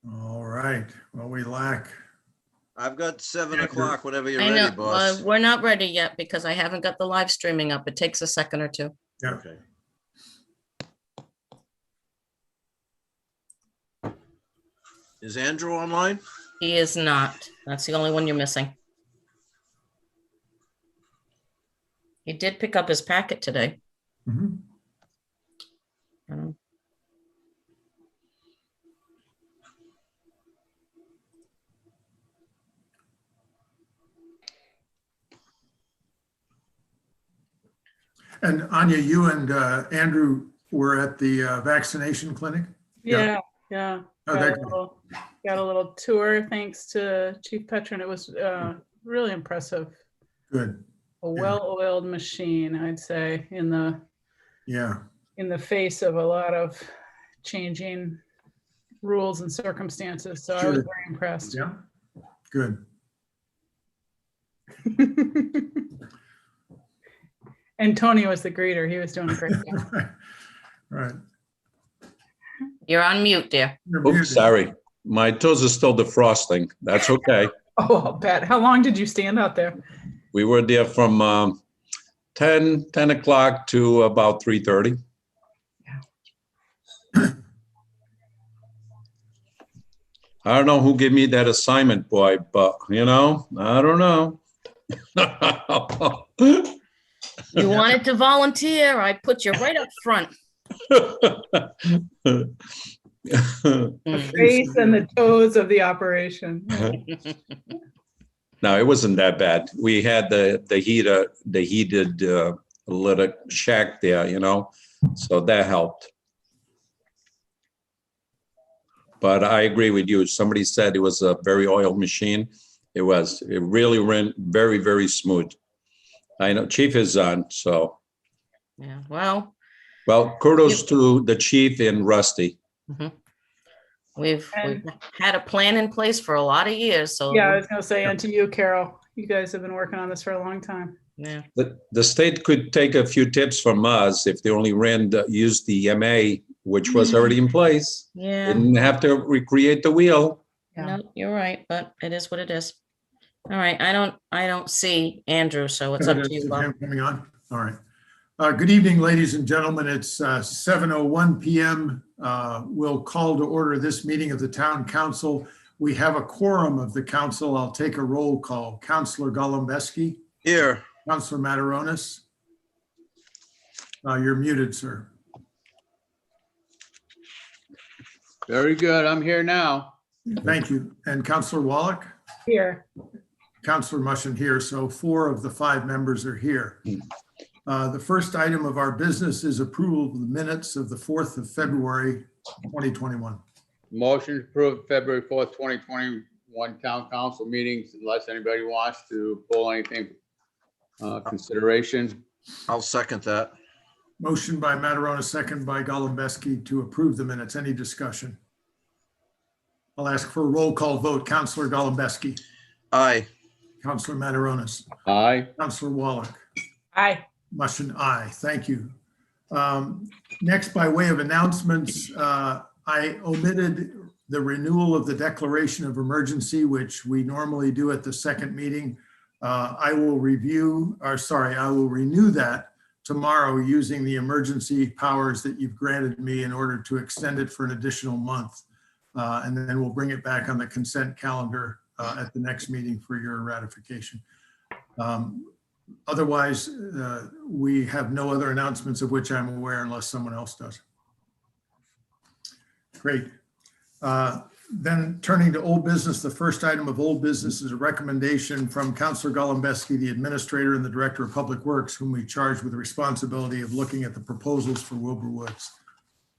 All right. Well, we lack. I've got 7 o'clock whenever you're I ready, know, boss. we're not ready yet because I haven't got the live streaming up. It takes a second or two. Yeah. Okay. Is Andrew online? He is not. That's the only one you're missing. He did pick up his packet today. Mhm. Um, And Anya, you and Andrew were at the vaccination clinic? Yeah. Oh, Got a little tour thanks to Chief Petron. It was really impressive. Good. A well-oiled machine, I'd say, in the Yeah. face of a lot of changing rules and circumstances. So I was Sure. very impressed. Yeah. Good. And Tony was the greeter. He was doing a great job. Right. You're on mute, dear. You're muted. Oops, sorry. My toes are still defrosting. That's okay. Oh, I'll bet. How long did you stand out there? We were there from 10 o'clock to about 3:30. I don't know who gave me that assignment, boy, but I don't know. You wanted to volunteer, I put you right up front. The face and the toes of the operation. No, it wasn't that bad. We had the heated little shack there, so that helped. But I agree with you. Somebody said it was a very oiled machine. It was. It really ran very, very smooth. I know Chief is on, so. Yeah, well, Kudos to the Chief and Rusty. we've had a plan in place for a lot of years, so. Yeah, I was going to say, and to you, Carol, you guys have been working on this for a long time. Yeah. The state could take a few tips from us if they only used the MA, which was already in place. Yeah. Didn't have to recreate the wheel. No, you're right, but it is what it is. All right, I don't see Andrew, so it's up to you, Bob. Coming on. All right. Good evening, ladies and gentlemen. It's 7:01 p.m. We'll call to order this meeting of the Town Council. We have a quorum of the council. I'll take a roll call. Councilor Golembeski. Here. Councilor Mataronis. You're muted, sir. Very good. I'm here now. Thank you. And Councilor Wallach? Here. Councilor Mushin here. So 4 of the 5 members are here. The first item of our business is approval of the minutes of the 4th of February, 2021. Motion to approve February 4th, 2021 Town Council meetings, unless anybody wants to pull anything consideration. I'll second that. Motion by Mataronis, second by Golembeski to approve the minutes. Any discussion? I'll ask for a roll call vote. Councilor Golembeski. Aye. Councilor Mataronis. Aye. Councilor Wallach. Aye. Mushin, aye. Thank you. Next, by way of announcements, I omitted the renewal of the declaration of emergency, which we normally do at the second meeting. I will renew that tomorrow using the emergency powers that you've granted me in order to extend it for an additional month. And then we'll bring it back on the consent calendar at the next meeting for your ratification. Otherwise, we have no other announcements of which I'm aware unless someone else does. Great. Then turning to old business, the first item of old business is a recommendation from Councilor Golembeski, the Administrator and the Director of Public Works, whom we charge with the responsibility of looking at the proposals for Wilbur Woods.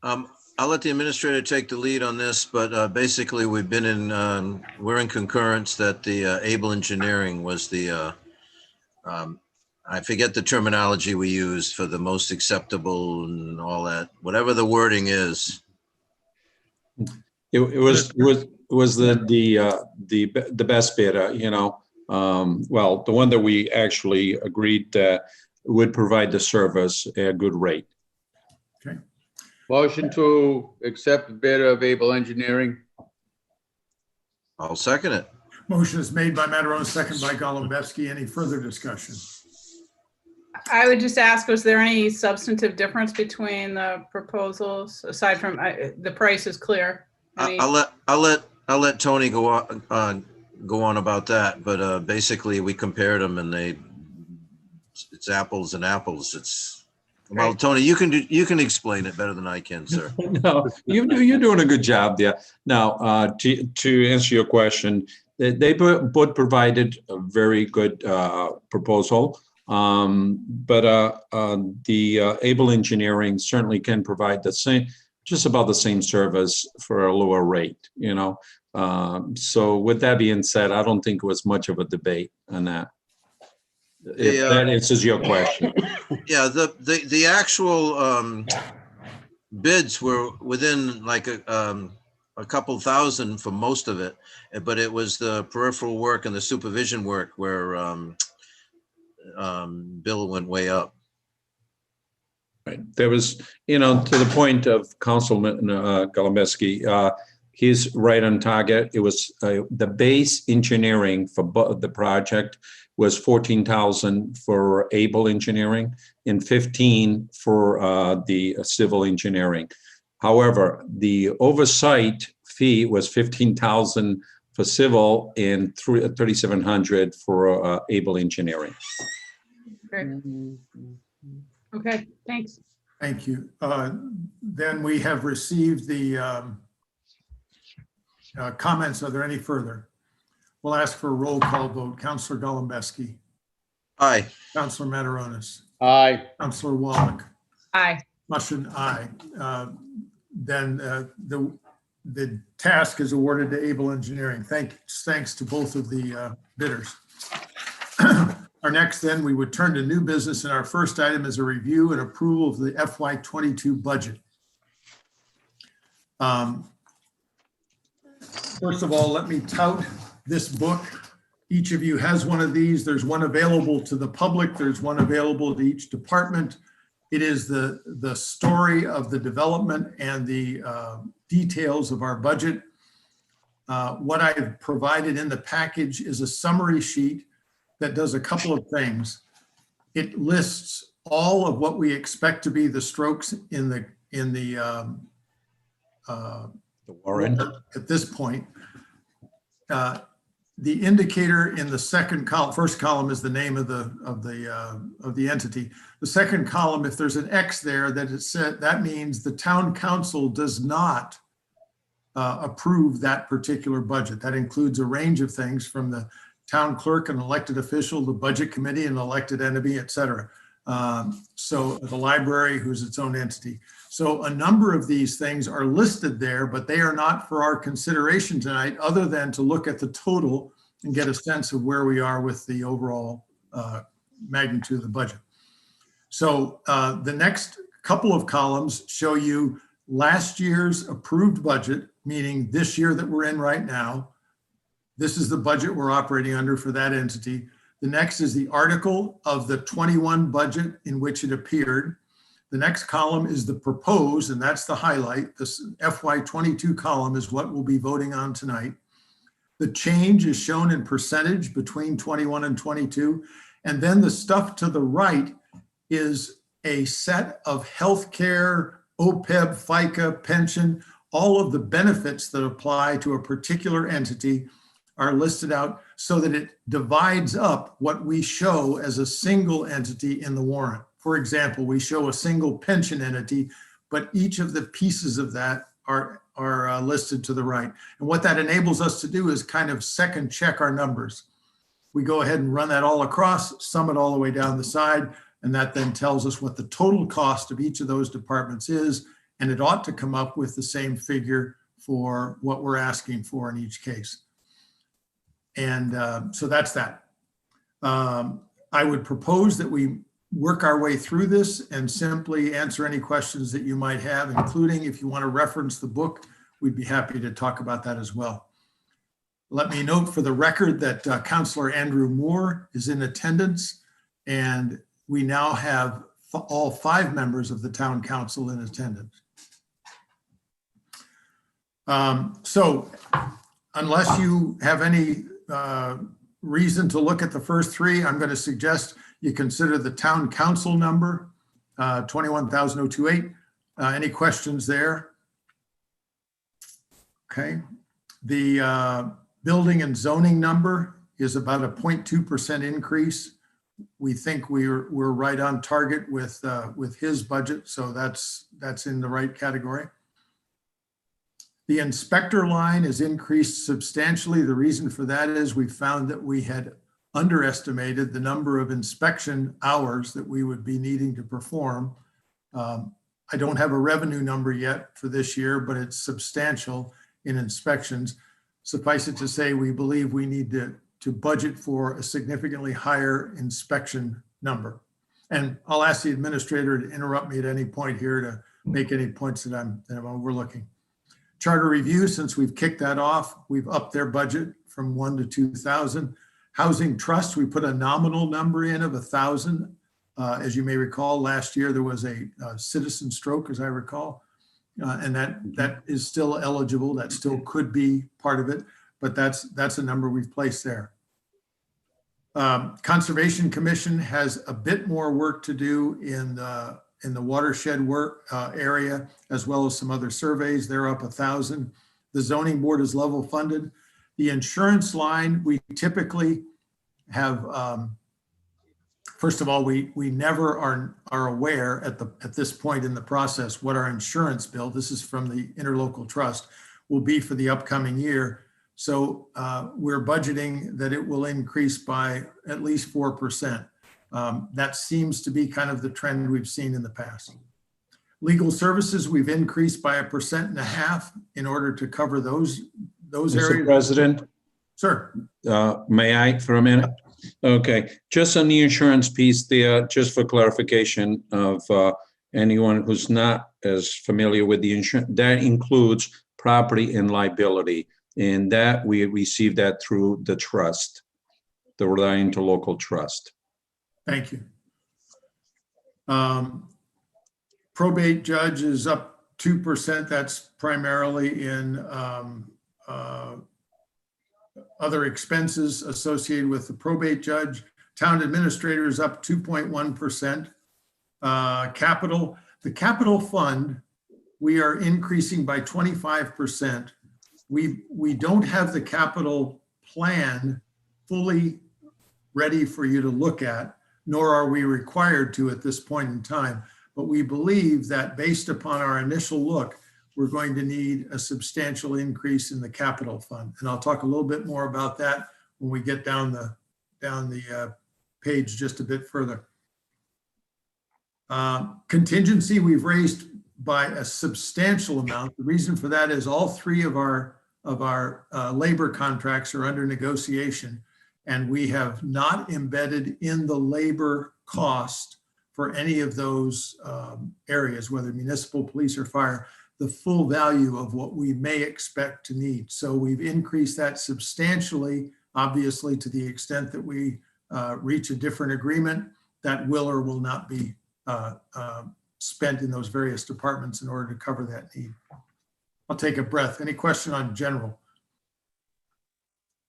I'll let the administrator take the lead on this, but basically we're in concurrence that the Able Engineering was the, I forget the terminology we used for the most acceptable and all that, whatever the wording is. It was the best bidder, well, the one that we actually agreed would provide the service at a good rate. Okay. Motion to accept the bid of Able Engineering. I'll second it. Motion is made by Mataronis, second by Golembeski. Any further discussion? I would just ask, was there any substantive difference between the proposals aside from the price is clear? Any- I'll let Tony go on about that, but basically we compared them and it's apples and apples. Well, Great. Tony, you can explain it better than I can, sir. No, you're doing a good job there. Now, to answer your question, they both provided a very good proposal. But the Able Engineering certainly can provide the same, just about the same service for a lower rate, you know. So with that being said, I don't think it was much of a debate on that. If that answers your question. Yeah, the actual bids were within like a couple thousand for most of it, but it was the peripheral work and the supervision work where bill went way up. Right. There was, you know, to the point of Councilman Golembeski, he's right on target. It was the base engineering for the project was 14,000 for Able Engineering and 15 for the civil engineering. However, the oversight fee was 15,000 for civil and 3,700 for Able Engineering. Great. Okay, thanks. Thank you. Then we have received the comments. Are there any further? We'll ask for a roll call vote. Councillor Golembeski. Aye. Councillor Mataronis. Aye. Councillor Wallach. Aye. Mushin, aye. Then the task is awarded to Able Engineering. Thanks to both of the bidders. Our next, then, we would turn to new business, and our first item is a review and approval of the FY22 budget. First of all, let me tout this book. Each of you has one of these. There's one available to the public. There's one available to each department. It is the story of the development and the details of our budget. What I've provided in the package is a summary sheet that does a couple of things. It lists all of what we expect to be the strokes in the Warren. at this point. The indicator in the second column, first column is the name of the entity. The second column, if there's an X there, that means the town council does not approve that particular budget. That includes a range of things from the town clerk, an elected official, the budget committee, an elected entity, et cetera. So the library, who's its own entity. So a number of these things are listed there, but they are not for our consideration tonight, other than to look at the total and get a sense of where we are with the overall magnitude of the budget. So the next couple of columns show you last year's approved budget, meaning this year that we're in right now. This is the budget we're operating under for that entity. The next is the article of the 21 budget in which it appeared. The next column is the proposed, and that's the highlight. This FY22 column is what we'll be voting on tonight. The change is shown in percentage between 21 and 22. And then the stuff to the right is a set of healthcare, OPEB, FICA, pension, all of the benefits that apply to a particular entity are listed out so that it divides up what we show as a single entity in the warrant. For example, we show a single pension entity, but each of the pieces of that are listed to the right. And what that enables us to do is kind of second check our numbers. We go ahead and run that all across, sum it all the way down the side, and that then tells us what the total cost of each of those departments is, and it ought to come up with the same figure for what we're asking for in each case. And so that's that. I would propose that we work our way through this and simply answer any questions that you might have, including if you want to reference the book, we'd be happy to talk about that as well. Let me note for the record that Councillor Andrew Moore is in attendance, and we now have all 5 members of the town council in attendance. So Unless you have any reason to look at the first three, I'm going to suggest you consider the town council number, 21,028. Any questions there? Okay. The building and zoning number is about a 0.2% increase. We think we're right on target with his budget, so that's in the right category. The inspector line is increased substantially. The reason for that is we found that we had underestimated the number of inspection hours that we would be needing to perform. I don't have a revenue number yet for this year, but it's substantial in inspections. Suffice it to say, we believe we need to budget for a significantly higher inspection number. And I'll ask the administrator to interrupt me at any point here to make any points that I'm overlooking. Charter review, since we've kicked that off, we've upped their budget from 1 to 2,000. Housing trust, we put a nominal number in of 1,000. As you may recall, last year there was a citizen stroke, as I recall, and that is still eligible. That still could be part of it, but that's a number we've placed there. Conservation Commission has a bit more work to do in the watershed work area, as well as some other surveys. They're up 1,000. The zoning board is level funded. The insurance line, we typically have, first of all, we never are aware at this point in the process what our insurance bill, this is from the interlocal trust, will be for the upcoming year. So we're budgeting that it will increase by at least 4%. That seems to be kind of the trend we've seen in the past. Legal services, we've increased by 1.5% in order to cover those areas. Mr. President, Sir. may I for a minute? Okay, just on the insurance piece there, just for clarification of anyone who's not as familiar with the insurance, that includes property and liability. And that we received that through the trust, the Rhode Island Interlocal Trust. Thank you. Probate judge is up 2%. That's primarily in other expenses associated with the probate judge. Town administrator is up 2.1%. Capital, the capital fund, we are increasing by 25%. We don't have the capital plan fully ready for you to look at, nor are we required to at this point in time. But we believe that based upon our initial look, we're going to need a substantial increase in the capital fund. And I'll talk a little bit more about that when we get down the page just a bit further. Contingency, we've raised by a substantial amount. The reason for that is all three of our labor contracts are under negotiation, and we have not embedded in the labor cost for any of those areas, whether municipal, police, or fire, the full value of what we may expect to need. So we've increased that substantially, obviously, to the extent that we reach a different agreement that will or will not be spent in those various departments in order to cover that need. I'll take a breath. Any question on general?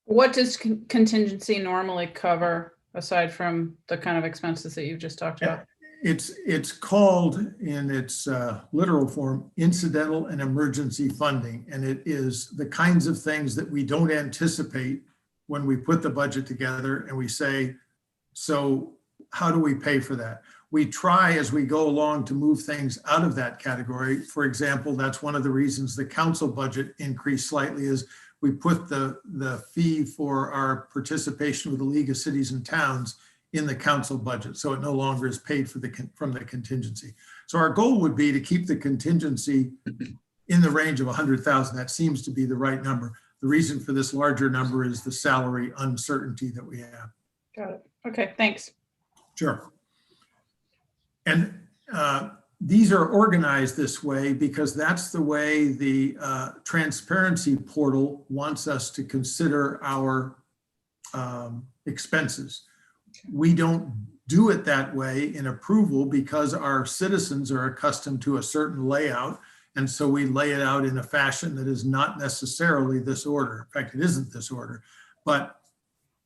What does contingency normally cover aside from the kind of expenses that you've just talked about? It's called in its literal form, incidental and emergency funding. And it is the kinds of things that we don't anticipate when we put the budget together and we say, so how do we pay for that? We try as we go along to move things out of that category. For example, that's one of the reasons the council budget increased slightly is we put the fee for our participation with the League of Cities and Towns in the council budget. So it no longer is paid for from the contingency. So our goal would be to keep the contingency in the range of 100,000. That seems to be the right number. The reason for this larger number is the salary uncertainty that we have. Got it. Okay, thanks. Sure. And these are organized this way because that's the way the transparency portal wants us to consider our expenses. We don't do it that way in approval because our citizens are accustomed to a certain layout And so we lay it out in a fashion that is not necessarily this order. In fact, it isn't this order, but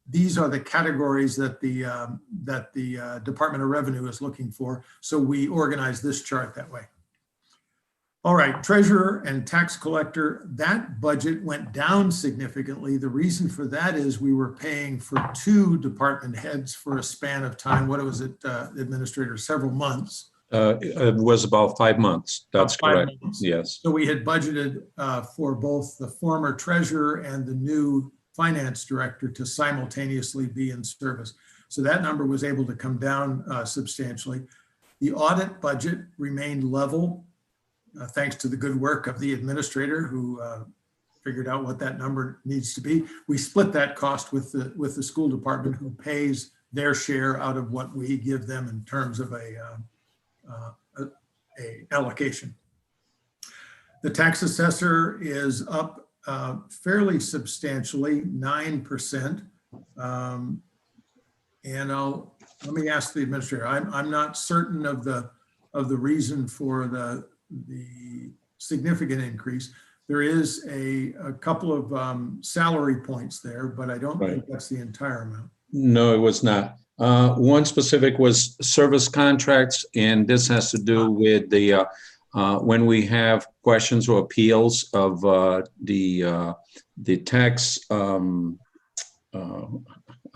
these are the categories that the Department of Revenue is looking for. So we organize this chart that way. All right, treasurer and tax collector, that budget went down significantly. The reason for that is we were paying for 2 department heads for a span of time. What was it, Administrator? Several months. It was about 5 months. That's About 5 correct. months. Yes. So we had budgeted for both the former treasurer and the new finance director to simultaneously be in service. So that number was able to come down substantially. The audit budget remained level, thanks to the good work of the administrator who figured out what that number needs to be. We split that cost with the school department, who pays their share out of what we give them in terms of a allocation. The tax assessor is up fairly substantially, 9%. And let me ask the administrator. I'm not certain of the reason for the significant increase. There is a couple of salary points there, but I don't think that's the entire amount. No, it was not. One specific was service contracts, and this has to do with the when we have questions or appeals of the tax.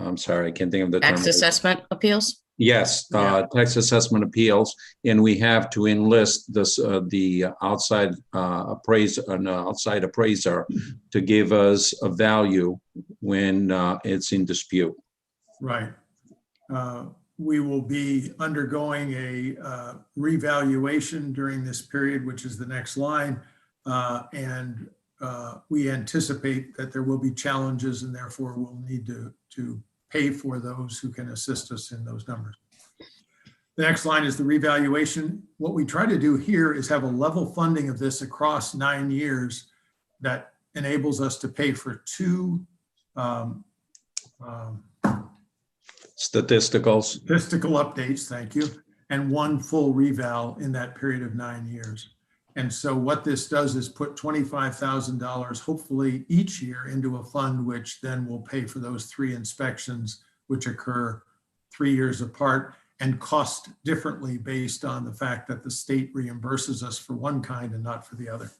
I'm sorry, I can't think of the term. Tax assessment appeals? Yes, tax assessment appeals, and we have to enlist this the outside outside appraiser to give us a value when it's in dispute. Right. We will be undergoing a revaluation during this period, which is the next line, and we anticipate that there will be challenges, and therefore we'll need to pay for those who can assist us in those numbers. The next line is the revaluation. What we try to do here is have a level funding of this across 9 years that enables us to pay for 2 statistical updates, thank you, and 1 full reval in that period of 9 years. And so what this does is put $25,000, hopefully each year, into a fund, which then will pay for those 3 inspections, which occur 3 years apart and cost differently based on the fact that the state reimburses us for one kind and not for the other.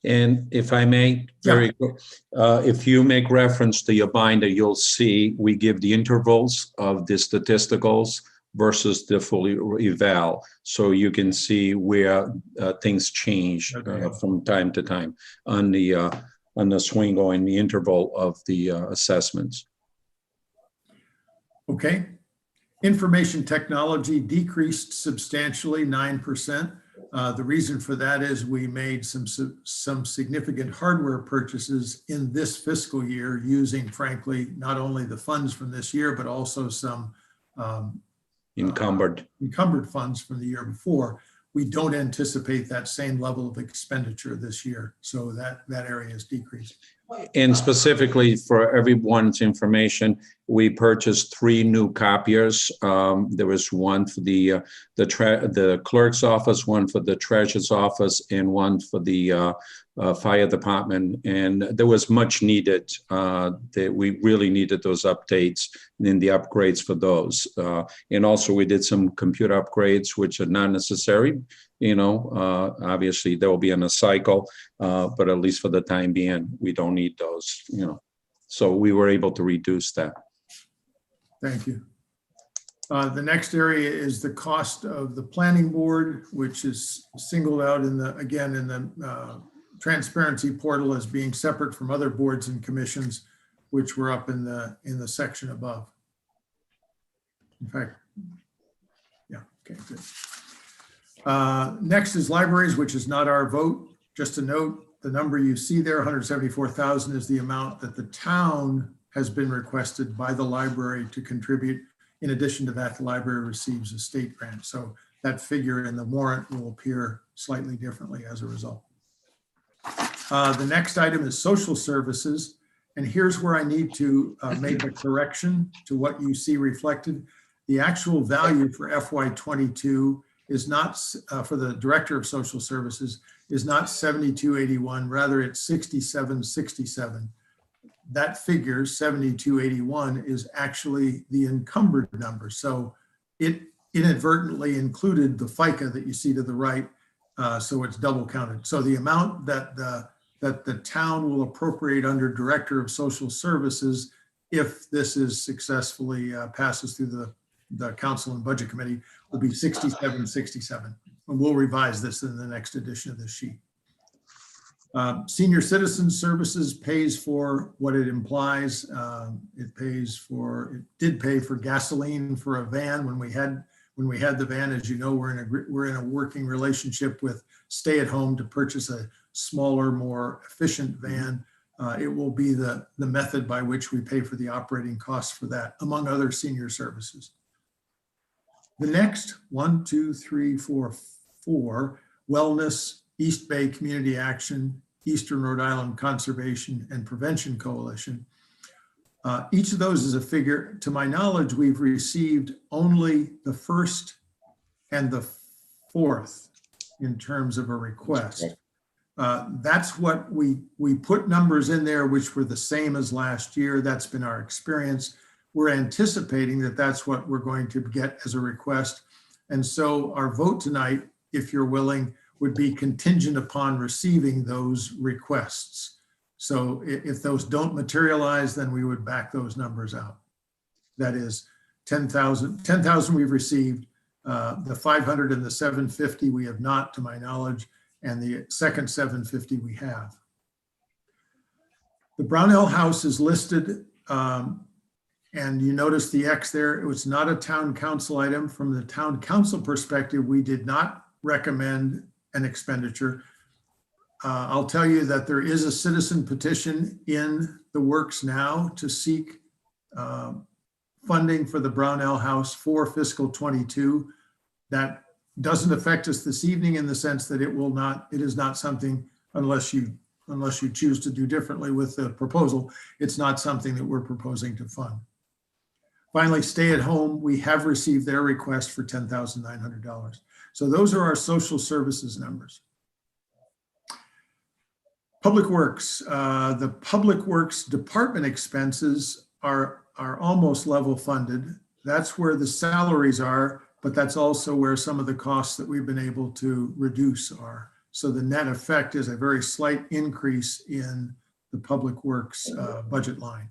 And if I may, very quick, if you make reference to your binder, you'll see we give the intervals of the statisticals versus the full eval. So you can see where things change from time to time on the swing or in the interval of the assessments. Okay. Information technology decreased substantially, 9%. The reason for that is we made some significant hardware purchases in this fiscal year using, frankly, not only the funds from this year, but also some encumbered funds from the year before. We don't anticipate that same level of expenditure this year. So that area has decreased. And specifically for everyone's information, we purchased 3 new copiers. There was one for the clerk's office, one for the treasurer's office, and one for the fire department. And there was much needed. That we really needed those updates and the upgrades for those. And also we did some computer upgrades, which are not necessary. You know, obviously there will be in a cycle, but at least for the time being, we don't need those, you know. So we were able to reduce that. Thank you. The next area is the cost of the planning board, which is singled out in the transparency portal as being separate from other boards and commissions, which were up in the section above. In fact, yeah, okay, good. Next is libraries, which is not our vote. Just to note, the number you see there, 174,000, is the amount that the town has been requested by the library to contribute. In addition to that, the library receives a state grant. So that figure in the warrant will appear slightly differently as a result. The next item is social services. And here's where I need to make a correction to what you see reflected. The actual value for FY22 is not, for the Director of Social Services, is not 7281, rather it's 6767. That figure, 7281, is actually the encumbered number. So it inadvertently included the FICA that you see to the right, so it's double counted. So the amount that the town will appropriate under Director of Social Services, if this is successfully passes through the Council and Budget Committee, will be 6767. And we'll revise this in the next edition of this sheet. Senior Citizen Services pays for what it implies. It did pay for gasoline for a van when we had the van. As you know, we're in a working relationship with Stay at Home to purchase a smaller, more efficient van. It will be the method by which we pay for the operating costs for that, among other senior services. The next 1, 2, 3, 4, Wellness, East Bay Community Action, Eastern Rhode Island Conservation and Prevention Coalition. Each of those is a figure. To my knowledge, we've received only the first and the fourth in terms of a request. That's what we put numbers in there, which were the same as last year. That's been our experience. We're anticipating that that's what we're going to get as a request. And so our vote tonight, if you're willing, would be contingent upon receiving those requests. So if those don't materialize, then we would back those numbers out. That is 10,000 we've received, the 500 and the 750 we have not, to my knowledge, and the second 750 we have. The Brownell House is listed, and you notice the X there. It was not a town council item. From the town council perspective, we did not recommend an expenditure. I'll tell you that there is a citizen petition in the works now to seek funding for the Brownell House for fiscal 22. That doesn't affect us this evening in the sense that it is not something, unless you choose to do differently with the proposal, it's not something that we're proposing to fund. Finally, Stay at Home, we have received their request for $10,900. So those are our social services numbers. Public Works, the Public Works Department expenses are almost level funded. That's where the salaries are, but that's also where some of the costs that we've been able to reduce are. So the net effect is a very slight increase in the Public Works budget line.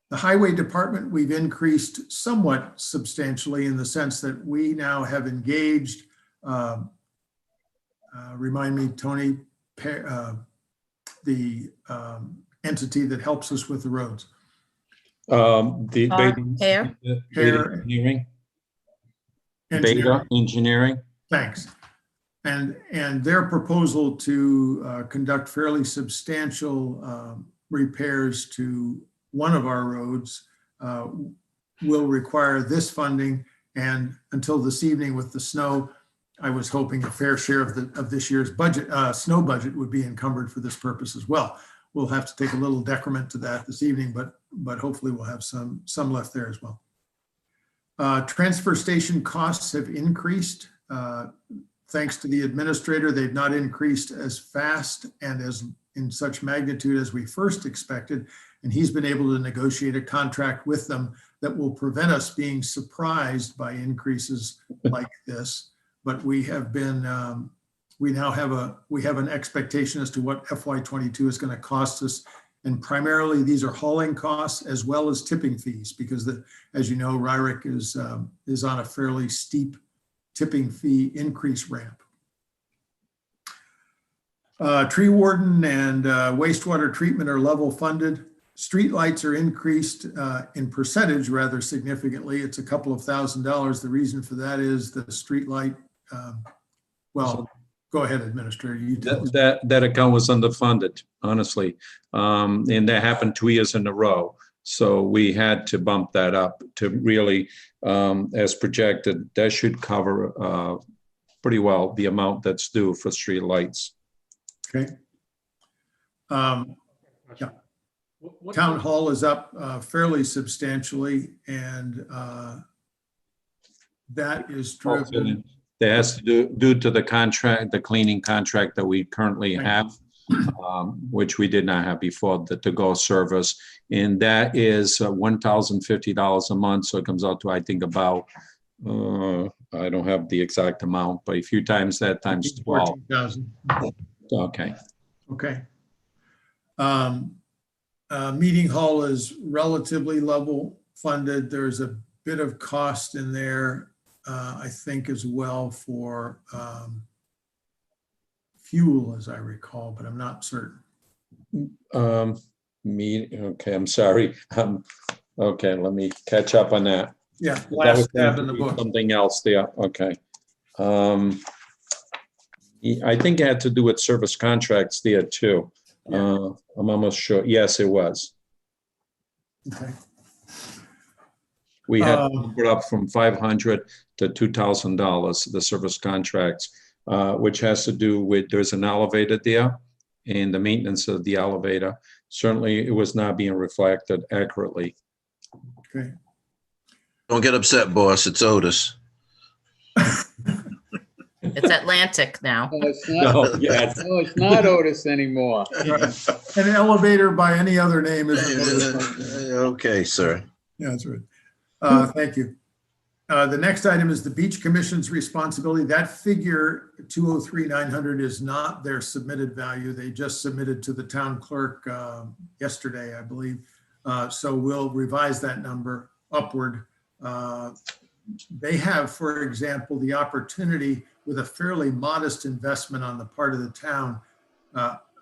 The Highway Department, we've increased somewhat substantially in the sense that we now have engaged, remind me, Tony, the entity that helps us with the roads. Hair. Engineering. Beta Engineering. Thanks. And their proposal to conduct fairly substantial repairs to one of our roads will require this funding. And until this evening with the snow, I was hoping a fair share of this year's budget, snow budget, would be encumbered for this purpose as well. We'll have to take a little decrement to that this evening, but hopefully we'll have some left there as well. Transfer station costs have increased. Thanks to the administrator, they've not increased as fast and as in such magnitude as we first expected. And he's been able to negotiate a contract with them that will prevent us being surprised by increases like this. But we have been, we have an expectation as to what FY22 is going to cost us. And primarily these are hauling costs as well as tipping fees, because as you know, Ryrick is on a fairly steep tipping fee increase ramp. Tree warden and wastewater treatment are level funded. Streetlights are increased in percentage rather significantly. It's a couple of $1,000s. The reason for that is the streetlight. Well, go ahead, Administrator. You that account was underfunded, honestly, and that happened 2 years in a row. So we had to bump that up to really, as projected, that should cover pretty well the amount that's due for street lights. Okay. Yeah. Town Hall is up fairly substantially, and That is driven. That has to do due to the contract, the cleaning contract that we currently Right. have, which we did not have before, the to-go service. And that is $1,050 a month. So it comes out to, I think, about, I don't have the exact amount, but if you times that times 12. 14,000. Okay. Okay. Meeting hall is relatively level funded. There's a bit of cost in there, I think, as well for fuel, as I recall, but I'm not certain. Okay, I'm sorry. Okay, let me catch up on that. Yeah, That was last tab in the book. something else there. Okay. I think it had to do with service contracts there too. Yeah. I'm almost sure. Yes, it was. Okay. We had to put up from $500 to $2,000, the service contracts, which has to do with, there's an elevator there and the maintenance of the elevator. Certainly, it was not being reflected accurately. Okay. Don't get upset, boss. It's Otis. It's Atlantic now. No, it's not, No, yes. no, it's not Otis anymore. Right. An elevator by any other name is. Okay, sir. Yeah, that's right. Thank you. The next item is the Beach Commission's responsibility. That figure 203,900 is not their submitted value. They just submitted to the town clerk yesterday, I believe. So we'll revise that number upward. They have, for example, the opportunity with a fairly modest investment on the part of the town,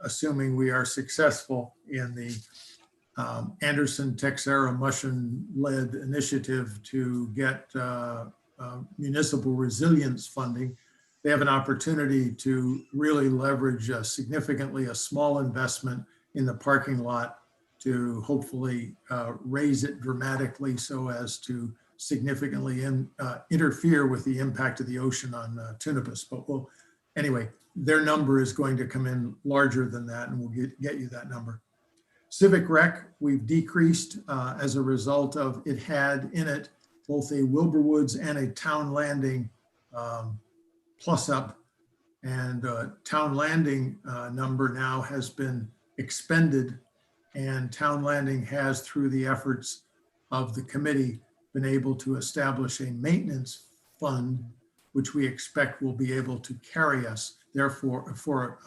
assuming we are successful in the Anderson Texera Mushin-led initiative to get municipal resilience funding. They have an opportunity to really leverage significantly a small investment in the parking lot to hopefully raise it dramatically so as to significantly interfere with the impact of the ocean on Tunapus. But anyway, their number is going to come in larger than that, and we'll get you that number. Civic Rec, we've decreased as a result of it had in it both a Wilbur and a Town Landing plus up. And Town Landing number now has been expended, and Town Landing has, through the efforts of the committee, been able to establish a maintenance fund, which we expect will be able to carry us. Therefore, for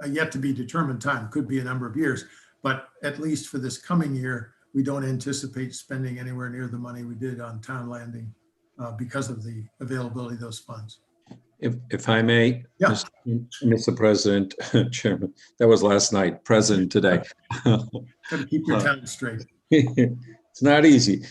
a yet to be determined time, could be a number of years, but at least for this coming year, we don't anticipate spending anywhere near the money we did on Town Landing because of the availability of those funds. If I may, Yeah. Mr. President, Chairman, that was last night, President today. Got to keep your town straight. It's not easy.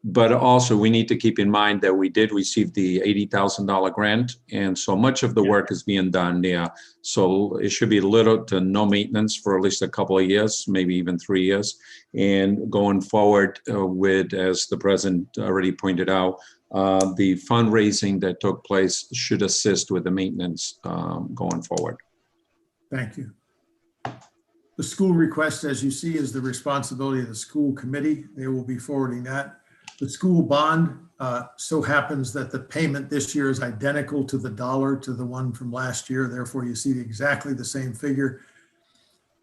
But also we need to keep in mind that we did receive the $80,000 grant. And so much of the work is being done there. So it should be little to no maintenance for at least a couple of years, maybe even 3 years. And going forward with, as the President already pointed out, the fundraising that took place should assist with the maintenance going forward. Thank you. The school request, as you see, is the responsibility of the school committee. They will be forwarding that. The school bond so happens that the payment this year is identical to the dollar to the one from last year. Therefore, you see exactly the same figure.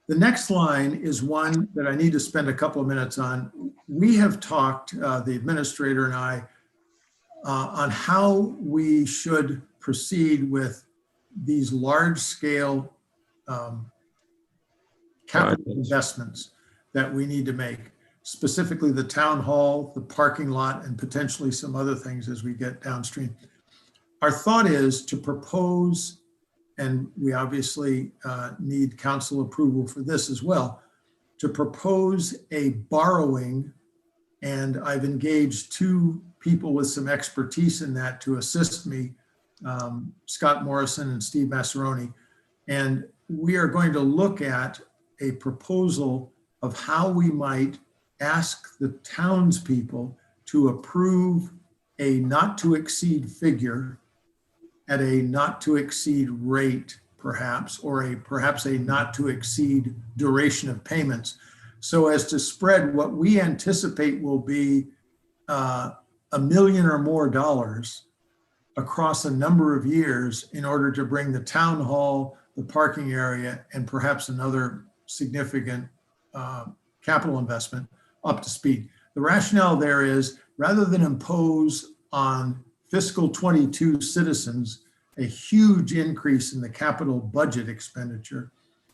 The next line is one that I need to spend a couple of minutes on. We have talked, the administrator and I, on how we should proceed with these large-scale capital investments that we need to make, specifically the town hall, the parking lot, and potentially some other things as we get downstream. Our thought is to propose, and we obviously need council approval for this as well, to propose a borrowing, and I've engaged two people with some expertise in that to assist me, Scott Morrison and Steve Massaroni. And we are going to look at a proposal of how we might ask the townspeople to approve a not to exceed figure at a not to exceed rate, perhaps, or perhaps a not to exceed duration of payments, so as to spread what we anticipate will be $1 million or more across a number of years in order to bring the town hall, the parking area, and perhaps another significant capital investment up to speed. The rationale there is, rather than impose on fiscal 22 citizens a huge increase in the capital budget expenditure,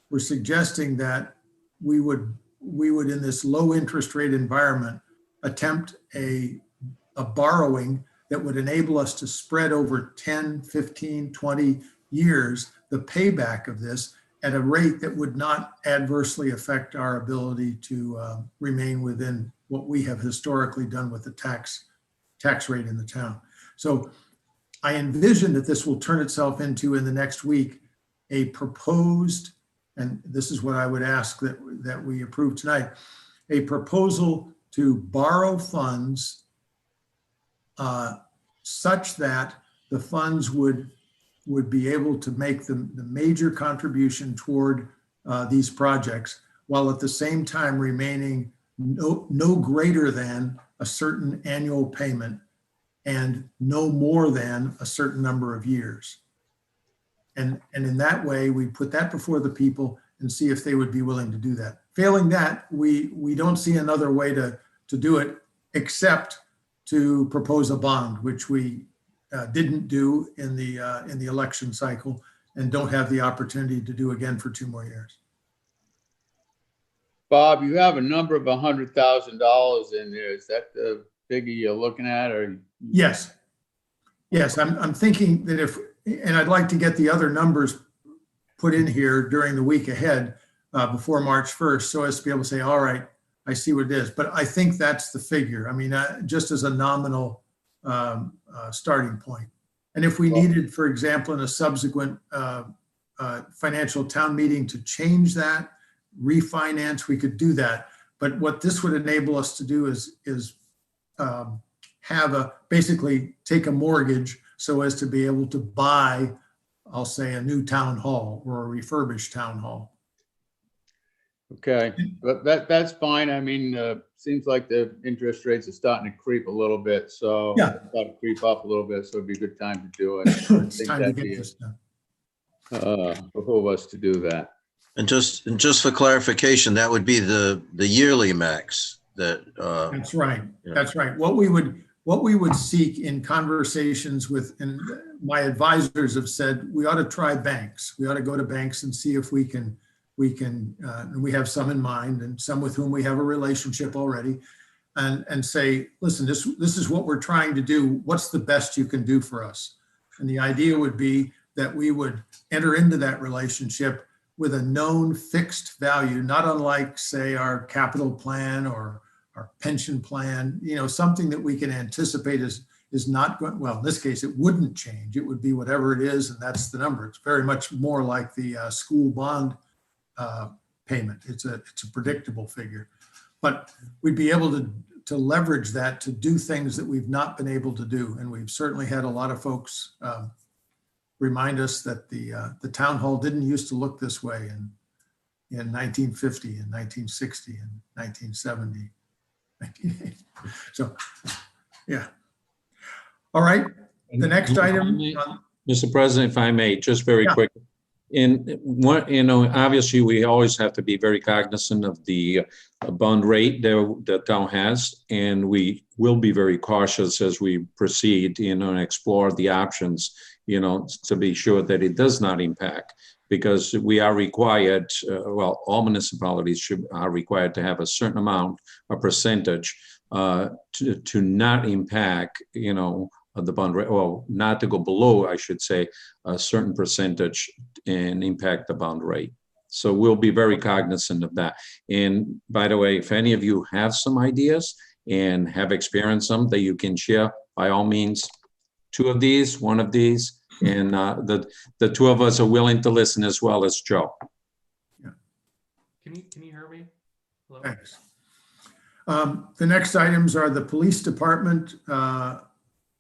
we're suggesting that we would in this low interest rate environment attempt a borrowing that would enable us to spread over 10, 15, 20 years the payback of this at a rate that would not adversely affect our ability to remain within what we have historically done with the tax rate in the town. So I envision that this will turn itself into, in the next week, a proposed, and this is what I would ask that we approve tonight, a proposal to borrow funds such that the funds would be able to make the major contribution toward these projects, while at the same time remaining no greater than a certain annual payment and no more than a certain number of years. And in that way, we put that before the people and see if they would be willing to do that. Failing that, we don't see another way to do it except to propose a bond, which we didn't do in the election cycle and don't have the opportunity to do again for 2 more years. Bob, you have a number of $100,000 in there. Is that the figure you're looking at, or? Yes. Yes, I'm thinking that and I'd like to get the other numbers put in here during the week ahead before March 1st, so as to be able to say, all right, I see what it is. But I think that's the figure. I mean, just as a nominal starting point. And if we needed, for example, in a subsequent financial town meeting to change that, refinance, we could do that. But what this would enable us to do is basically take a mortgage so as to be able to buy, I'll say, a new town hall or a refurbished town hall. Okay, but that's fine. I mean, seems like the interest rates are starting to creep a little bit, so Yeah. start to creep up a little bit, so it'd be a good time to do it. I It's think time to that'd get be this done. behove us to do that. And just for clarification, that would be the yearly max that, That's right. Yeah. That's right. What we would seek in conversations with, and my advisors have said, we ought to try banks. We ought to go to banks and see if we can, and we have some in mind and some with whom we have a relationship already, and say, listen, this is what we're trying to do. What's the best you can do for us? And the idea would be that we would enter into that relationship with a known fixed value, not unlike, say, our capital plan or our pension plan, something that we can anticipate is not going, well, in this case, it wouldn't change. It would be whatever it is, and that's the number. It's very much more like the school bond payment. It's a predictable figure, but we'd be able to leverage that to do things that we've not been able to do. And we've certainly had a lot of folks remind us that the town hall didn't used to look this way in 1950 and 1960 and 1970. So, yeah. All right. The next item. Mr. President, if I may, just very Yeah. quick. In what, obviously, we always have to be very cognizant of the bond rate that the town has, and we will be very cautious as we proceed, and explore the options, to be sure that it does not impact, because we are required, all municipalities are required to have a certain amount, a percentage, to not impact, the bond rate, well, not to go below, I should say, a certain percentage and impact the bond rate. So we'll be very cognizant of that. And by the way, if any of you have some ideas and have experienced some that you can share, by all means, 2 of these, 1 of these, and the 2 of us are willing to listen as well as Joe. Yeah. Can you hear me? Hello? Thanks. The next items are the police department,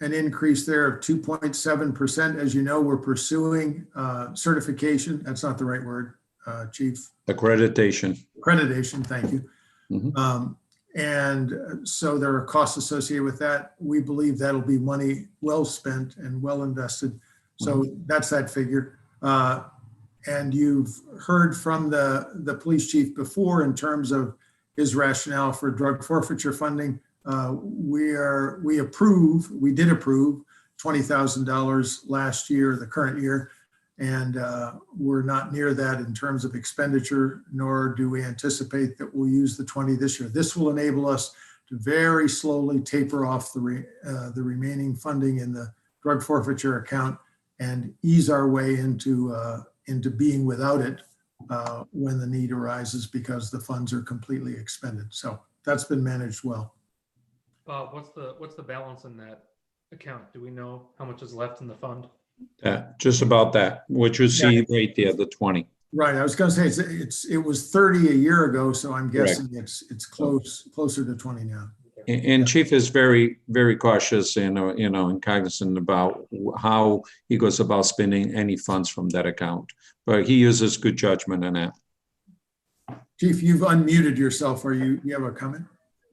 an increase there of 2.7%. As you know, we're pursuing certification. That's not the right word, Chief. Accreditation. Accreditation, thank you. Mhm. And so there are costs associated with that. We believe that'll be money well spent and well invested. So that's that figure. And you've heard from the police chief before in terms of his rationale for drug forfeiture funding. We did approve $20,000 last year, the current year, and we're not near that in terms of expenditure, nor do we anticipate that we'll use the 20 this year. This will enable us to very slowly taper off the remaining funding in the drug forfeiture account and ease our way into being without it when the need arises because the funds are completely expended. So that's been managed well. What's the balance in that account? Do we know how much is left in the fund? Just about that, what you see right there, the 20. Right. I was going to say it was 30 a year ago, so I'm Correct. guessing it's closer to 20 now. And Chief is very, very cautious and, and cognizant about how he goes about spending any funds from that account. But he uses good judgment in that. Chief, you've unmuted yourself. You have a comment?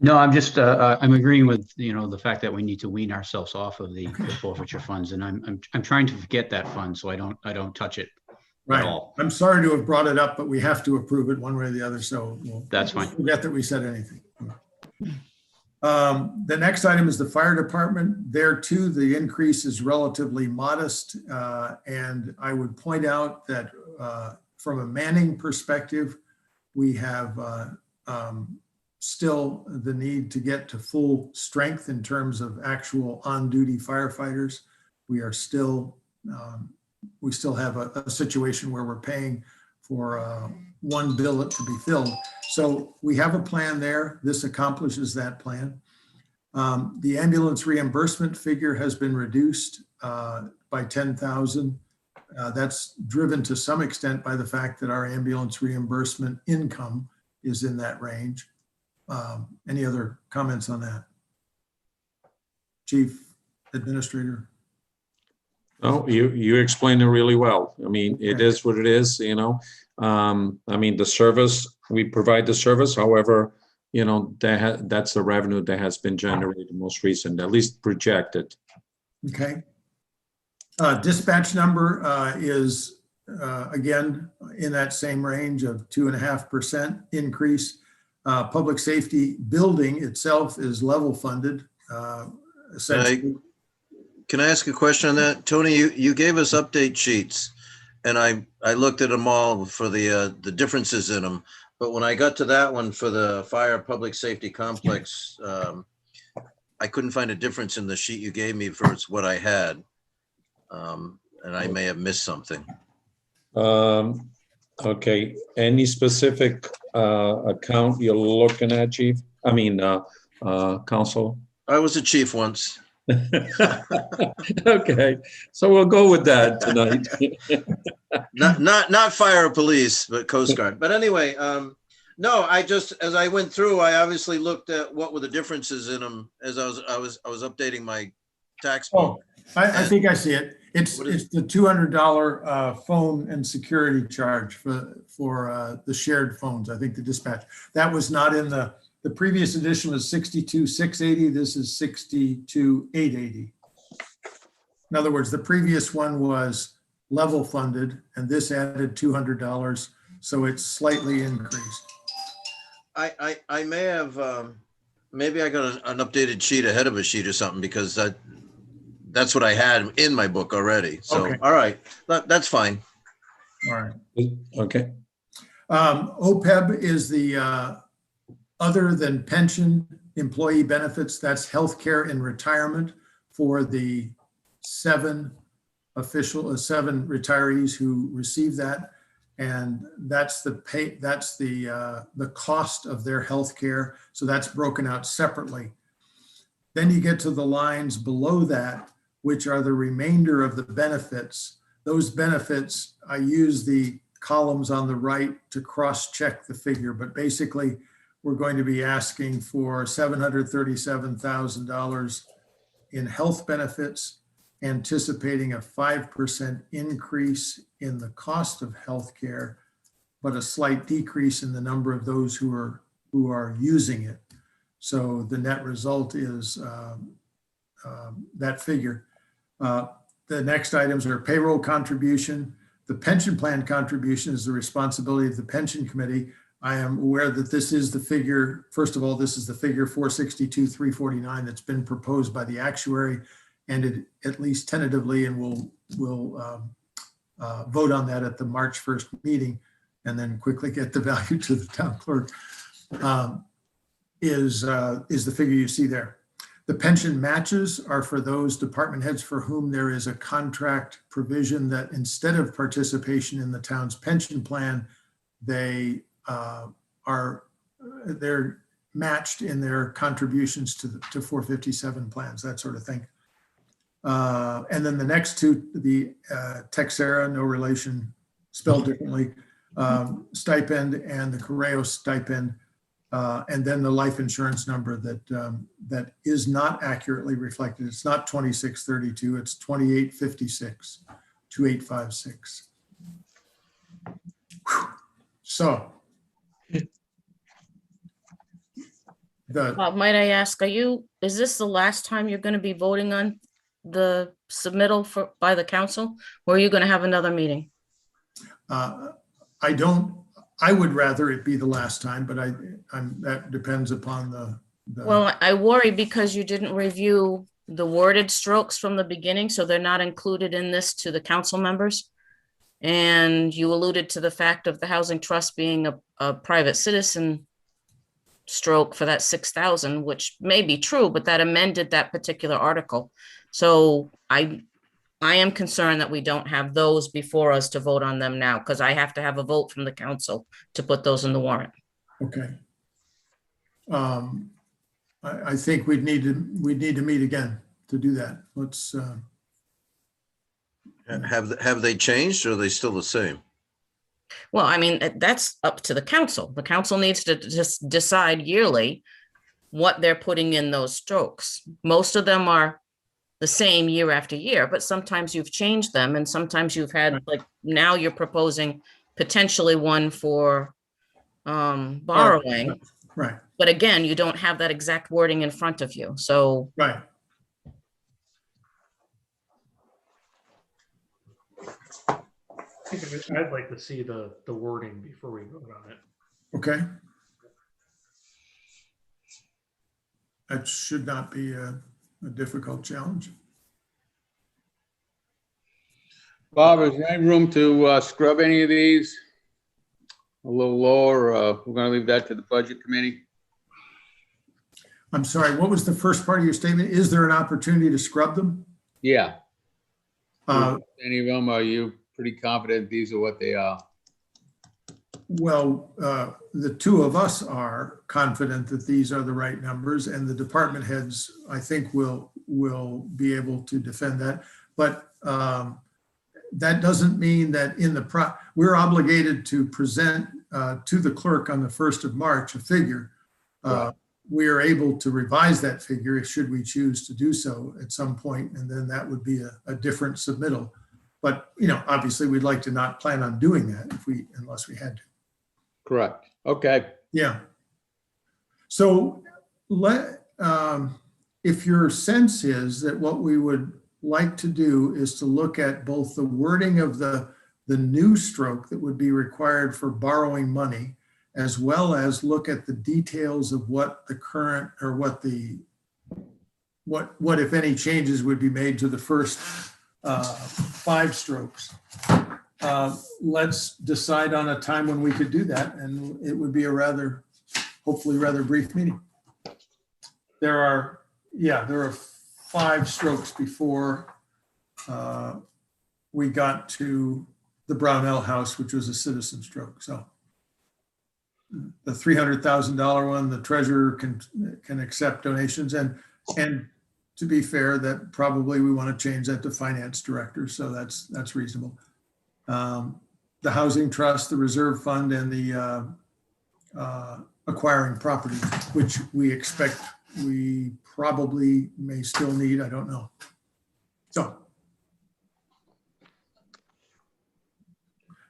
No, I'm just, I'm agreeing with, the fact that we need to wean ourselves off of the forfeiture funds, and I'm trying to forget that fund so I don't touch it at Right. all. I'm sorry to have brought it up, but we have to approve it one way or the other. So That's fine. Forget that we said anything. The next item is the fire department. There too, the increase is relatively modest. And I would point out that from a manning perspective, we have still the need to get to full strength in terms of actual on-duty firefighters. We are still, we still have a situation where we're paying for one billet to be filled. So we have a plan there. This accomplishes that plan. The ambulance reimbursement figure has been reduced by 10,000. That's driven to some extent by the fact that our ambulance reimbursement income is in that range. Any other comments on that? Chief Administrator? Oh, you explained it really well. I mean, it is what it is, I mean, the service, we provide the service, however, that's the revenue that has been generated most recent, at least projected. Okay. Dispatch number is, again, in that same range of 2.5% increase. Public safety building itself is level funded. Essentially. Can I ask a question on that? Tony, you gave us update sheets and I looked at them all for the differences in them. But when I got to that one for the fire public safety complex, I couldn't find a difference in the sheet you gave me versus what I had. And I may have missed something. Okay, any specific account you're looking at, Chief? I mean, Council? I was a chief once. Okay, so we'll go with that tonight. not fire or police, but Coast Guard. But anyway, no, I just, as I went through, I obviously looked at what were the differences in them as I was updating my tax book. Oh, I think I see it. It's the $200 phone and security charge for the shared phones. I think the dispatch that was not in the previous edition was $62,680. This is $62,880. In other words, the previous one was level funded, and this added $200, so it's slightly increased. I may have maybe I got an updated sheet ahead of a sheet or something because that's what I had in my book already. So okay. All right, that's fine. All right. Okay. OPEB is the other than pension employee benefits. That's healthcare and retirement for the seven retirees who receive that, and that's the pay. That's the cost of their healthcare. So that's broken out separately. Then you get to the lines below that, which are the remainder of the benefits. Those benefits, I use the columns on the right to cross-check the figure, but basically we're going to be asking for $737,000 in health benefits, anticipating a 5% increase in the cost of healthcare, but a slight decrease in the number of those who are using it. So the net result is that figure. The next items are payroll contribution. The pension plan contribution is the responsibility of the pension committee. I am aware that this is the figure. First of all, this is the figure 462,349 that's been proposed by the actuary, and it, at least tentatively, and we'll vote on that at the March 1st meeting, and then quickly get the value to the town clerk, is the figure you see there. The pension matches are for those department heads for whom there is a contract provision that instead of participation in the town's pension plan, they're matched in their contributions to 457 plans, that sort of thing. And then the next two, the Texera, no relation, spelled differently, stipend, and the Correo stipend, and then the life insurance number that is not accurately reflected. It's not 2632, it's 2856, 2856. So Might I ask, is this the last time you're going to be voting on the submittal by the council, or are you going to have another meeting? I would rather it be the last time, but that depends upon the. Well, I worry because you didn't review the worded strokes from the beginning, so they're not included in this to the council members. And you alluded to the fact of the housing trust being a private citizen stroke for that 6,000, which may be true, but that amended that particular article. So I am concerned that we don't have those before us to vote on them now, because I have to have a vote from the council to put those in the warrant. Okay. I think we'd need to meet again to do that. Let's. Have they changed, or are they still the same? Well, I mean, that's up to the council. The council needs to just decide yearly what they're putting in those strokes. Most of them are the same year after year, but sometimes you've changed them, and sometimes you've had, like, now you're proposing potentially one for borrowing. Right. But again, you don't have that exact wording in front of you. So Right. I'd like to see the wording before we vote on it. Okay. That should not be a difficult challenge. Bob, is there any room to scrub any of these a little lower? We're going to leave that to the budget committee. I'm sorry, what was the first part of your statement? Is there an opportunity to scrub them? Yeah. Any of them, are you pretty confident these are what they are? Well, the two of us are confident that these are the right numbers, and the department heads, I think, will be able to defend that. But that doesn't mean that we're obligated to present to the clerk on the 1st of March a figure. Right. We are able to revise that figure should we choose to do so at some point, and then that would be a different submittal. But, obviously we'd like to not plan on doing that unless we had to. Correct. Okay. Yeah. So if your sense is that what we would like to do is to look at both the wording of the new stroke that would be required for borrowing money, as well as look at the details of what the current, or what if any changes would be made to the first 5 strokes. Let's decide on a time when we could do that, and it would be a hopefully rather brief meeting. There are 5 strokes before we got to the Brownell House, which was a citizen stroke. So the $300,000 one, the treasurer can accept donations, and to be fair, that probably we want to change that to finance director. So that's reasonable. The housing trust, the reserve fund, and the acquiring property, which we expect we probably may still need. I don't know. So.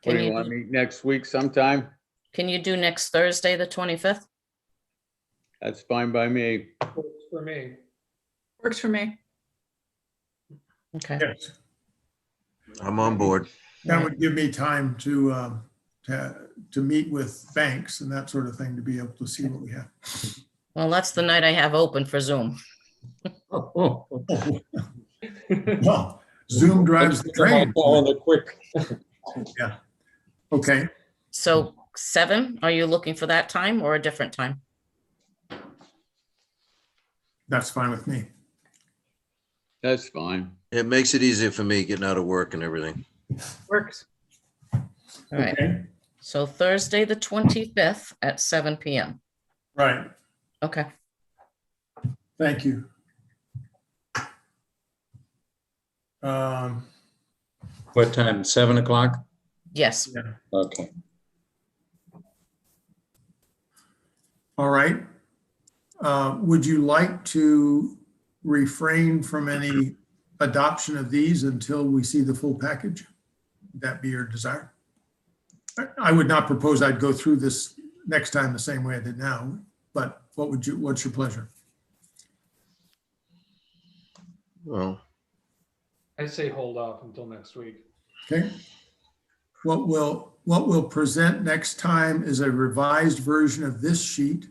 What do you want to meet next week sometime? Can you do next Thursday, the 25th? That's fine by me. Works for me. Works for me. Okay. Yes. I'm on board. That would give me time to meet with banks and that sort of thing to be able to see what we have. Well, that's the night I have open for Zoom. Oh, well, Zoom drives the train. Calling it quick. Yeah. Okay. So 7, are you looking for that time or a different time? That's fine with me. That's fine. It makes it easier for me getting out of work and everything. Works. All right. Okay. So Thursday, the 25th at 7 PM. Right. Okay. Thank you. What time? 7 o'clock? Yes. Okay. All right. Would you like to refrain from any adoption of these until we see the full package? Would that be your desire? I would not propose I'd go through this next time the same way I did now, but what's your pleasure? Well, I say hold off until next week. Okay. What we'll present next time is a revised version of this sheet,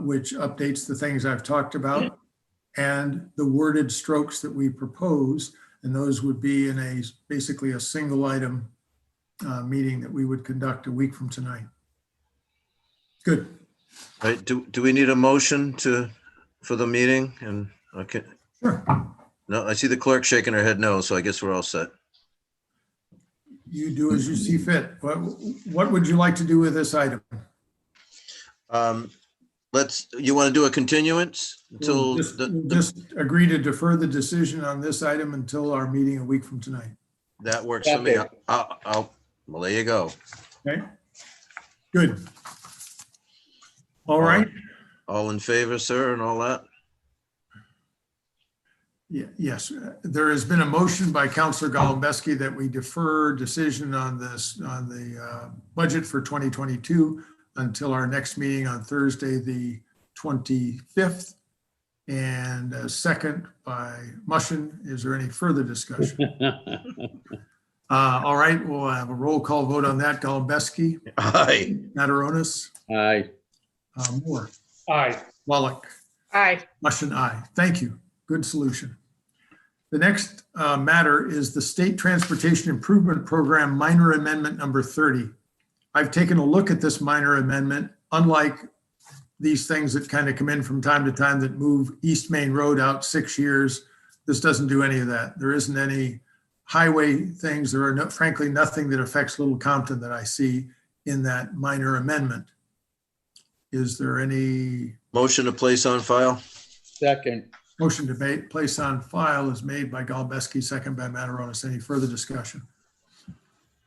which updates the things I've talked about and the worded strokes that we propose. And those would be in basically a single item meeting that we would conduct a week from tonight. Good. right, do we need a motion for the meeting? And okay. Sure. No, I see the clerk shaking her head no, so I guess we're all set. You do as you see fit. What would you like to do with this item? You want to do a continuance until We'll just agree to defer the decision on this item until our meeting a week from tonight. that works for me. Okay. Well, there you go. Okay. Good. All right. All in favor, sir, and all that? Yes, there has been a motion by Councilor Golembeski that we defer decision on the budget for 2022 until our next meeting on Thursday, the 25th. And a second by Mushin. Is there any further discussion? All right, we'll have a roll call vote on that. Golembeski, Aye. Mataronis, Aye. Moore, Aye. Wallach, Aye. Mushin, aye. Thank you. Good solution. The next matter is the State Transportation Improvement Program minor amendment number 30. I've taken a look at this minor amendment. Unlike these things that kind of come in from time to time that move East Main Road out 6 years, this doesn't do any of that. There isn't any highway things. There are frankly nothing that affects Little Compton that I see in that minor amendment. Is there any Motion to place on file? Second. motion to place on file is made by Golembeski, second by Mataronis. Any further discussion?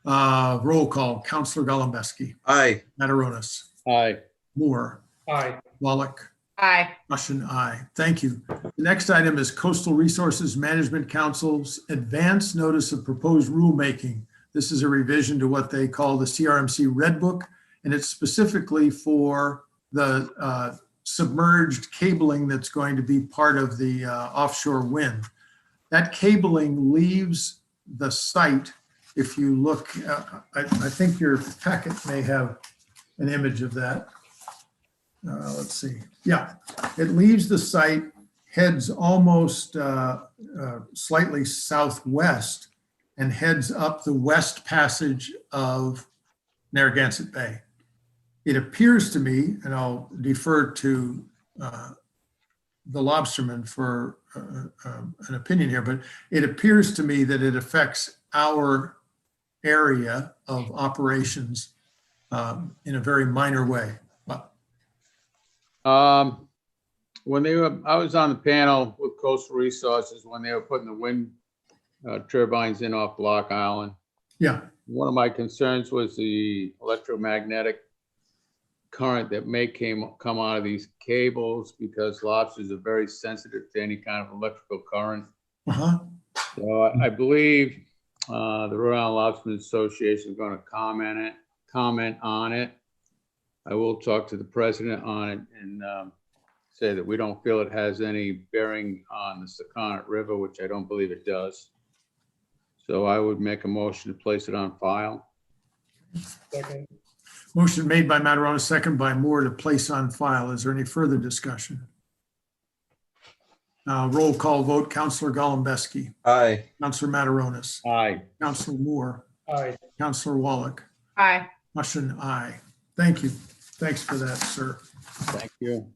Roll call. Councilor Golembeski, Aye. Mataronis, Aye. Moore, Aye. Wallach, Aye. Mushin, aye. Thank you. The next item is Coastal Resources Management Council's advance notice of proposed rulemaking. This is a revision to what they call the CRMC Red Book, and it's specifically for the submerged cabling that's going to be part of the offshore wind. That cabling leaves the site. If you look, I think your packet may have an image of that. Let's see. Yeah, it leaves the site, heads almost slightly southwest and heads up the west passage of Narragansett Bay. It appears to me, and I'll defer to the lobsterman for an opinion here, but it appears to me that it affects our area of operations in a very minor way. When I was on the panel with Coastal Resources when they were putting the wind turbines in off Block Island. Yeah. One of my concerns was the electromagnetic current that may come out of these cables because lobsters are very sensitive to any kind of electrical current. Uh-huh. So I believe the Rhode Island Lobstermen Association is going to comment on it. I will talk to the president on it and say that we don't feel it has any bearing on the Secundit River, which I don't believe it does. So I would make a motion to place it on file. Second. Motion made by Mataronis, second by Moore to place on file. Is there any further discussion? Roll call vote. Counselor Golembeski, Aye. Counselor Mataronis, Aye. Counselor Moore, Aye. Counselor Wallach, Aye. Mushin, aye. Thank you. Thanks for that, sir. Thank you.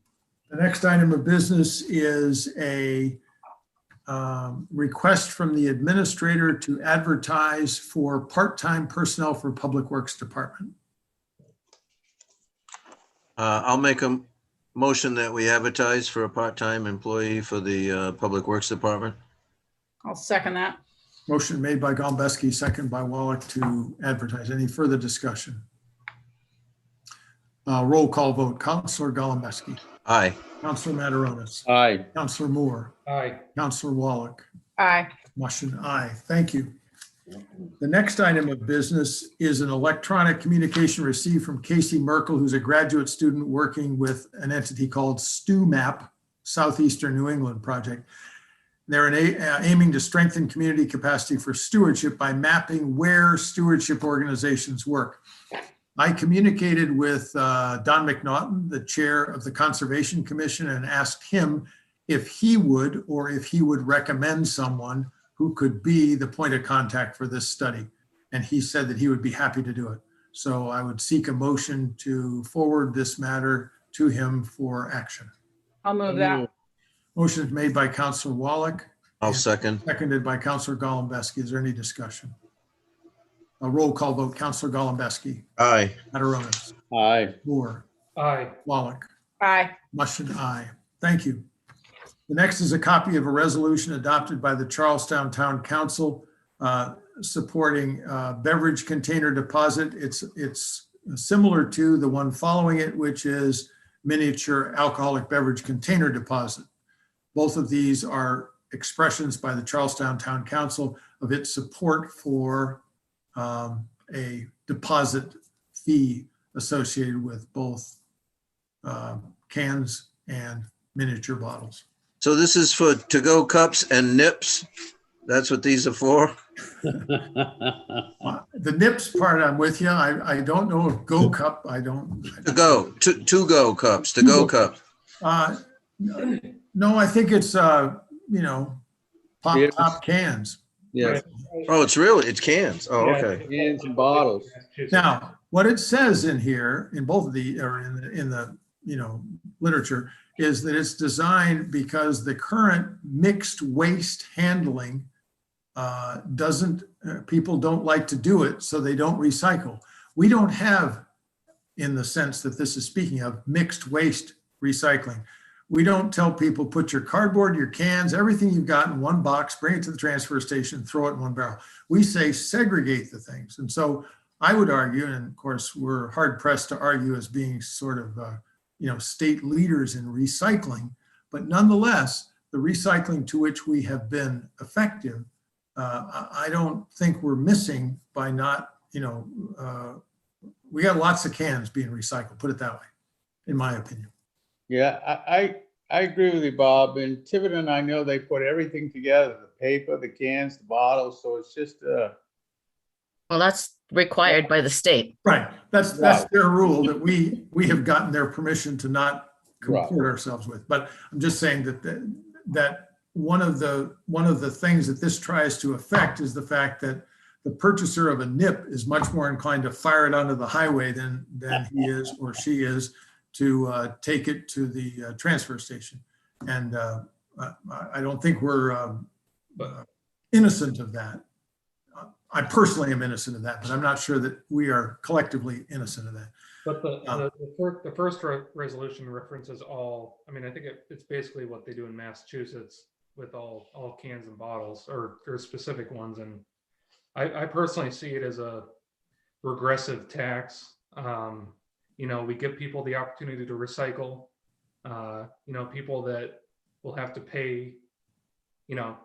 The next item of business is a request from the administrator to advertise for part-time personnel for Public Works Department. I'll make a motion that we advertise for a part-time employee for the Public Works Department. I'll second that. Motion made by Golembeski, second by Wallach to advertise. Any further discussion? Roll call vote. Counselor Golembeski, Aye. Counselor Mataronis, Aye. Counselor Moore, Aye. Counselor Wallach, Aye. Mushin, aye. Thank you. The next item of business is an electronic communication received from Casey Merkel, who's a graduate student working with an entity called STUMAP, Southeastern New England Project. They're aiming to strengthen community capacity for stewardship by mapping where stewardship organizations work. I communicated with Don McNaughton, the chair of the Conservation Commission, and asked him if he would or if he would recommend someone who could be the point of contact for this study. And he said that he would be happy to do it. So I would seek a motion to forward this matter to him for action. I'll move that. Motion is made by Counselor Wallach, I'll second. seconded by Counselor Golembeski. Is there any discussion? A roll call vote. Counselor Golembeski, Aye. Mataronis, Aye. Moore, Aye. Wallach, Aye. Mushin, aye. Thank you. The next is a copy of a resolution adopted by the Charlestown Town Council supporting beverage container deposit. It's similar to the one following it, which is miniature alcoholic beverage container deposit. Both of these are expressions by the Charlestown Town Council of its support for a deposit fee associated with both cans and miniature bottles. So this is for to-go cups and nips? That's what these are for? The nips part, I'm with you. I don't know if Go Cup, To-go cups, to-go cups. No, I think it's, pop Yes. top cans. Yes. Oh, it's cans. Oh, okay. Cans and bottles. Now, what it says in here, in both of the, or in the literature, is that it's designed because the current mixed waste handling people don't like to do it, so they don't recycle. We don't have, in the sense that this is speaking of, mixed waste recycling. We don't tell people, put your cardboard, your cans, everything you've got in one box, bring it to the transfer station, throw it in one barrel. We say segregate the things. And so I would argue, and of course, we're hard pressed to argue as being sort of, state leaders in recycling, but nonetheless, the recycling to which we have been effective, I don't think we're missing by not, we got lots of cans being recycled, put it that way, in my opinion. Yeah, I agree with you, Bob. And Tiverton, I know they put everything together, the paper, the cans, the bottles. So it's just, Well, that's required by the state. Right, that's Right. their rule that we have gotten their permission to not Right. comport ourselves with. But I'm just saying that one of the things that this tries to affect is the fact that the purchaser of a nip is much more inclined to fire it onto the highway than he is or she is to take it to the transfer station. And I don't think we're innocent of that. I personally am innocent of that, but I'm not sure that we are collectively innocent of that. But the first resolution references all, I mean, I think it's basically what they do in Massachusetts with all cans and bottles or specific ones. And I personally see it as a regressive tax. We give people the opportunity to recycle, people that will have to pay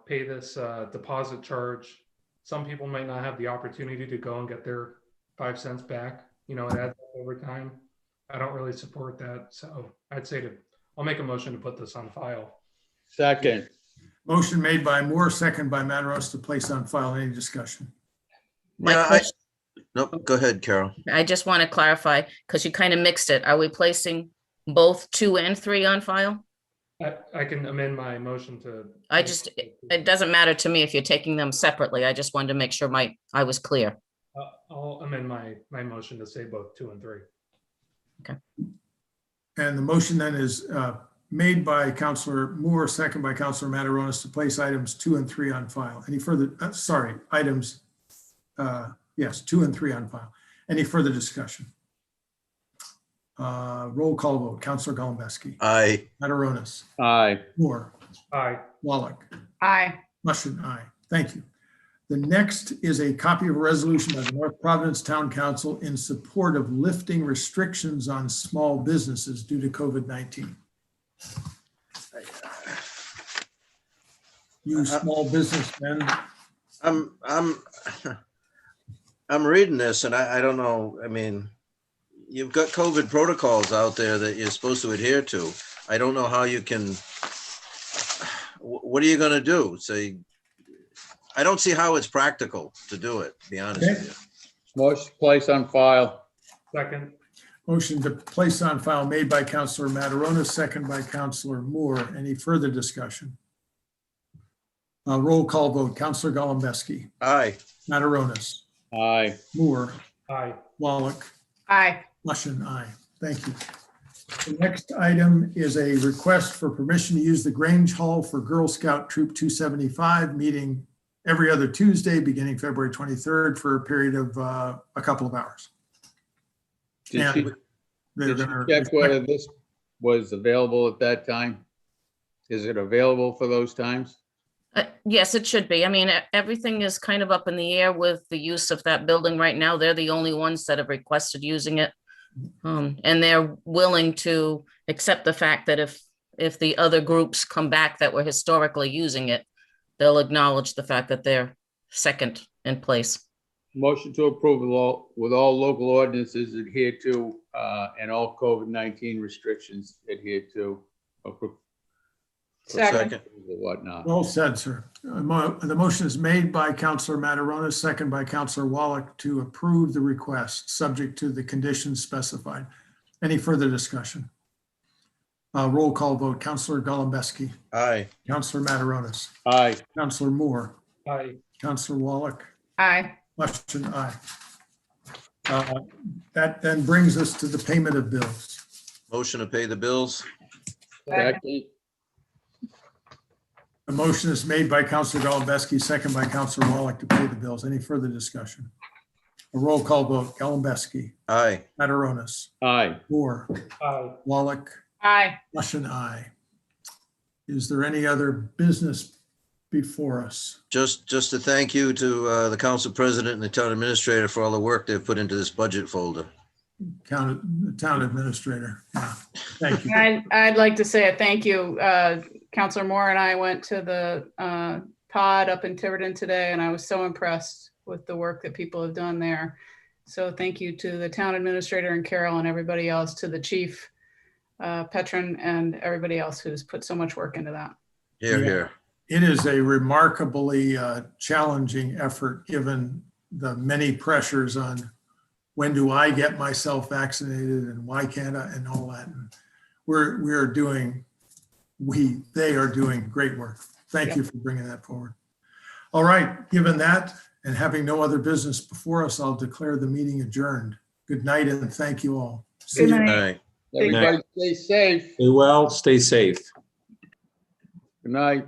this deposit charge. Some people might not have the opportunity to go and get their 5 cents back. It adds up over time. I don't really support that. So I'd say I'll make a motion to put this on file. Second. Motion made by Moore, second by Mataronis to place on file. Any discussion? My Yeah, question, Nope, go ahead, Carol. I just want to clarify, because you kind of mixed it. Are we placing both 2 and 3 on file? I can amend my motion to. It doesn't matter to me if you're taking them separately. I just wanted to make sure I was clear. I'll amend my motion to say both 2 and 3. And the motion then is made by Counselor Moore, second by Counselor Mataronis to place items 2 and 3 on file. Any further, items, yes, 2 and 3 on file. Any further discussion? Roll call vote. Counselor Golembeski. Aye. Mataronis. Aye. Moore. Aye. Wallach. Aye. Mushin, aye. Thank you. The next is a copy of a resolution by the North Providence Town Council in support of lifting restrictions on small businesses due to COVID-19. You small businessmen, I'm reading this and I don't know. I mean, you've got COVID protocols out there that you're supposed to adhere to. I don't know how you can, what are you going to do? Say, I don't see how it's practical to do it, to be honest with you. Motion to place on file. Second. motion to place on file made by Counselor Mataronis, second by Counselor Moore. Any further discussion? Roll call vote. Counselor Golembeski. Aye. Mataronis. Aye. Moore. Aye. Wallach. Aye. Mushin, aye. Thank you. The next item is a request for permission to use the Grange Hall for Girl Scout Troop 275, meeting every other Tuesday, beginning February 23rd for a period of a couple of hours. Did you They're gonna check whether this was available at that time? Is it available for those times? Yes, it should be. I mean, everything is kind of up in the air with the use of that building right now. They're the only ones that have requested using it. And they're willing to accept the fact that if the other groups come back that were historically using it, they'll acknowledge the fact that they're second in place. Motion to approve with all local ordinances adhered to and all COVID-19 restrictions adhered to. Second. Whatnot. Well said, sir. The motion is made by Counselor Mataronis, second by Counselor Wallach to approve the request, subject to the conditions specified. Any further discussion? Roll call vote. Counselor Golembeski. Aye. Counselor Mataronis. Aye. Counselor Moore. Aye. Counselor Wallach. Aye. Mushin, aye. That then brings us to the payment of bills. Motion to pay the bills. Second. The motion is made by Counselor Golembeski, second by Counselor Wallach to pay the bills. Any further discussion? A roll call vote. Golembeski. Aye. Mataronis. Aye. Moore. Aye. Wallach. Aye. Mushin, aye. Is there any other business before us? Just to thank you to the council president and the town administrator for all the work they've put into this budget folder. The town administrator. Yeah. Thank you. I'd like to say a thank you. Counselor Moore and I went to the pod up in Tiverton today, and I was so impressed with the work that people have done there. So thank you to the town administrator and Carol and everybody else, to the chief, Petron, and everybody else who's put so much work into that. Here, Yeah. here. It is a remarkably challenging effort, given the many pressures on when do I get myself vaccinated and why can't I, and all that. And they are doing great work. Thank you for bringing that forward. All right, given that and having no other business before us, I'll declare the meeting adjourned. Good night and thank you all. See Good you. night. Aye. Everybody stay safe. Stay well, stay safe. Good night.